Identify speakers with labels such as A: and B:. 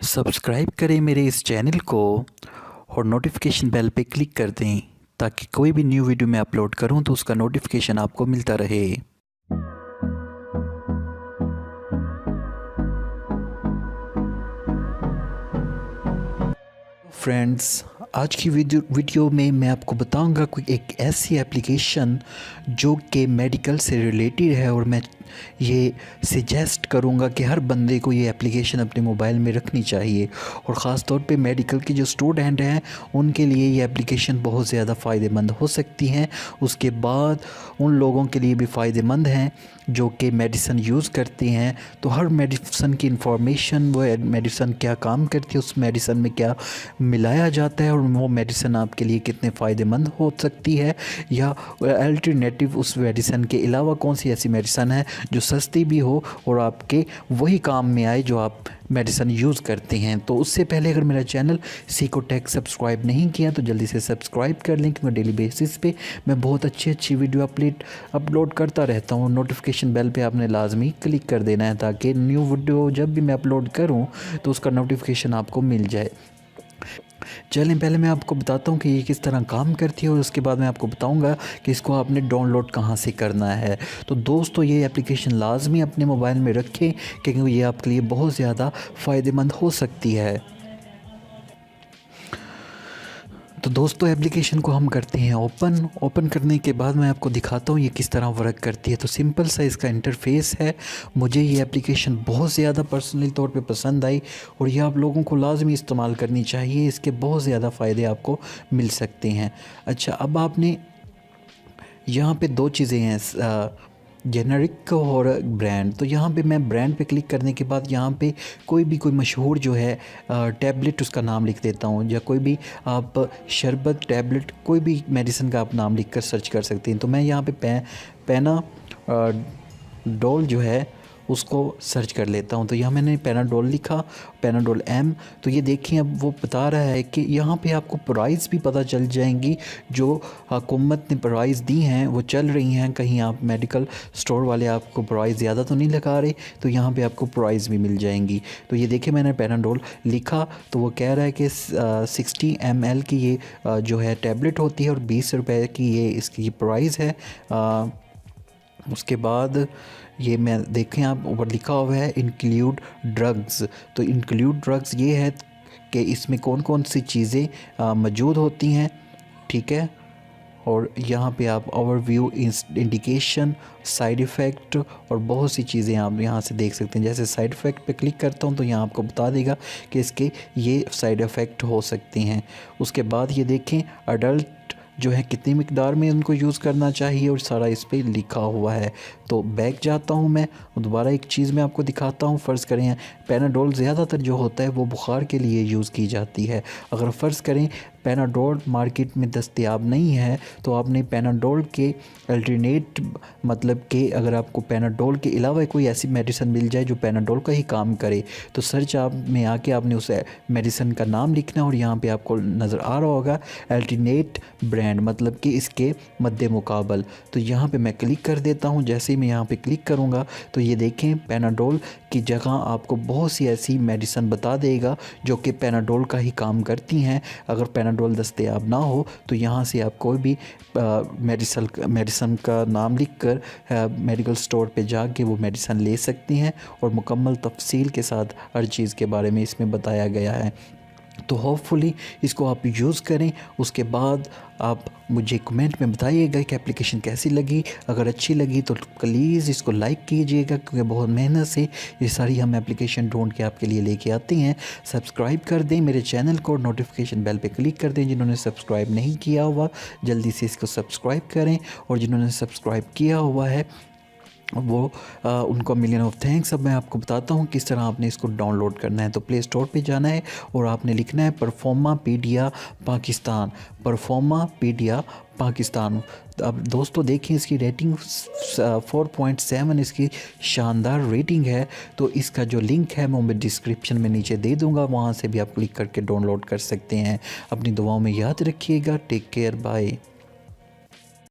A: Subscribe करें मेरे इस चैनल को और नोटिफिकेशन बेल पे क्लिक कर दें ताकि कोई भी न्यू वीडियो मैं अपलोड करूं तो उसका नोटिफिकेशन आपको मिलता रहे। फ्रेंड्स, आज की वीडियो में मैं आपको बताऊंगा कोई एक ऐसी एप्लीकेशन जो कि मेडिकल से रिलेटेड है और मैं ये सजेस्ट करूंगा कि हर बंदे को ये एप्लीकेशन अपने मोबाइल में रखनी चाहिए और ख़ास तौर पे मेडिकल के जो स्टूडेंट हैं उनके लिए ये एप्लीकेशन बहुत ज़्यादा फ़ायदेमंद हो सकती हैं। उसके बाद उन लोगों के लिए भी फ़ायदेमंद हैं जो कि मेडिसिन यूज़ करते हैं। तो हर मेडिसिन की इंफॉर्मेशन, वो मेडिसिन क्या काम करती है, उस मेडिसिन में क्या मिलाया जाता है और वो मेडिसिन आपके लिए कितने फ़ायदेमंद हो सकती है, या अल्टरनेटिव उस मेडिसिन के अलावा कौन सी ऐसी मेडिसिन है जो सस्ती भी हो और आपके वही काम में आए जो आप मेडिसिन यूज़ करते हैं। तो उससे पहले अगर मेरा चैनल सीको टेक सब्सक्राइब नहीं किया तो जल्दी से सब्सक्राइब कर लें, क्योंकि डेली बेसिस पे मैं बहुत अच्छी वीडियो अपलोड करता रहता हूँ। नोटिफिकेशन बेल पे आपने लाजमी क्लिक कर देना है ताकि न्यू वीडियो जब भी मैं अपलोड करूँ तो उसका नोटिफिकेशन आपको मिल जाए। चलें, पहले मैं आपको बताता हूँ कि ये किस तरह काम करती है और उसके बाद मैं आपको बताऊँगा कि इसको आपने डाउनलोड कहाँ से करना है। तो दोस्तों, ये एप्लीकेशन लाजमी अपने मोबाइल में रखें क्योंकि ये आपके लिए बहुत ज़्यादा फ़ायदेमंद हो सकती है। तो दोस्तों, एप्लीकेशन को हम करते हैं ओपन करने के बाद मैं आपको दिखाता हूँ ये किस तरह वर्क करती है। तो सिंपल सा इसका इंटरफेस है। मुझे ये एप्लीकेशन बहुत ज़्यादा पर्सनली तौर पे पसंद आई और ये आप लोगों को लाजमी इस्तेमाल करनी चाहिए। इसके बहुत ज़्यादा फ़ायदे आपको मिल सकते हैं। अच्छा, अब आपने यहाँ पे दो चीज़ें हैं, जेनरिक और ब्रांड। तो यहाँ पे मैं ब्रांड पे क्लिक करने के बाद यहाँ पे कोई मशहूर जो है टैबलेट, उसका नाम लिख देता हूँ, या कोई भी आप शरबत, टैबलेट, कोई भी मेडिसिन का आप नाम लिख कर सर्च कर सकते हैं। तो मैं यहाँ पे पैनाडोल जो है उसको सर्च कर लेता हूँ। तो यहाँ मैंने पैनाडोल लिखा, पैनाडोल एम। तो ये देखिए, अब वो बता रहा है कि यहाँ पे आपको प्राइस भी पता चल जाएंगी, जो हुकूमत ने प्राइस दी हैं वो चल रही हैं। कहीं आप मेडिकल स्टोर वाले आपको प्राइस ज़्यादा तो नहीं लगा रहे, तो यहाँ पे आपको प्राइस भी मिल जाएंगी। तो ये देखिए, मैंने पैनाडोल लिखा तो वो कह रहा है कि 60 ml की ये जो है टैबलेट होती है और 20 रुपये की ये इसकी प्राइस है। उसके बाद ये मैं देखें, आप ऊपर लिखा हुआ है इंक्लूड ड्रग्स। तो इंक्लूड ड्रग्स ये है कि इसमें कौन कौन सी चीज़ें मौजूद होती हैं, ठीक है। और यहाँ पे आप ओवरव्यू, इंडिकेशन, साइड इफ़ेक्ट और बहुत सी चीज़ें आप यहाँ से देख सकते हैं। जैसे साइड इफ़ेक्ट पे क्लिक करता हूँ तो यहाँ आपको बता देगा कि इसके ये साइड इफ़ेक्ट हो सकते हैं। उसके बाद ये देखें, अडल्ट जो है कितनी मिकदार में उनको यूज़ करना चाहिए और सारा इस पर लिखा हुआ है। तो बैक जाता हूँ मैं, दोबारा एक चीज़ मैं आपको दिखाता हूँ। फ़र्ज़ करें पैनाडोल ज़्यादातर जो होता है वो बुखार के लिए यूज़ की जाती है। अगर फ़र्ज़ करें पैनाडोल मार्केट में दस्तयाब नहीं है तो आपने पैनाडोल के अल्टरनेट, मतलब कि अगर आपको पैनाडोल के अलावा कोई ऐसी मेडिसिन मिल जाए जो पैनाडोल का ही काम करे, तो सर्च आप में आके आपने उस मेडिसिन का नाम लिखना और यहाँ पे आपको नज़र आ रहा होगा अल्टरनेट ब्रांड, मतलब कि इसके मद्दे मुकाबल। तो यहाँ पे मैं क्लिक कर देता हूँ। जैसे ही मैं यहाँ पे क्लिक करूँगा तो ये देखें, पैनाडोल की जगह आपको बहुत सी ऐसी मेडिसिन बता देगा जो कि पैनाडोल का ही काम करती हैं। अगर पैनाडोल दस्तयाब ना हो तो यहाँ से आप कोई भी मेडिसिन का नाम लिखकर मेडिकल स्टोर पे जाके वो मेडिसिन ले सकती हैं और मुकम्मल तफसील के साथ हर चीज़ के बारे में इसमें बताया गया है। तो होपफुली इसको आप यूज़ करें। उसके बाद आप मुझे कमेंट में बताइएगा कि एप्लीकेशन कैसी लगी। अगर अच्छी लगी तो प्लीज़ इसको लाइक कीजिएगा, क्योंकि बहुत मेहनत से ये सारी हम एप्लीकेशन ढूंढ के आपके लिए लेके आते हैं। सब्सक्राइब कर दें मेरे चैनल को, नोटिफिकेशन बेल पे क्लिक कर दें। जिन्होंने सब्सक्राइब नहीं किया हुआ जल्दी से इसको सब्सक्राइब करें, और जिन्होंने सब्सक्राइब किया हुआ है वो उनको मिलियन ऑफ थैंक्स। अब मैं आपको बताता हूँ किस तरह आपने इसको डाउनलोड करना है। तो प्ले स्टोर पे जाना है और आपने लिखना है परफॉर्मापीडिया पाकिस्तान, परफॉर्मापीडिया पाकिस्तान। अब दोस्तों देखें, इसकी रेटिंग 4.7 इसकी शानदार रेटिंग है। तो इसका जो लिंक है मैं डिस्क्रिप्शन में नीचे दे दूँगा, वहाँ से भी आप क्लिक करके डाउनलोड कर सकते हैं। अपनी दुआओं में याद रखिएगा। Take care, bye.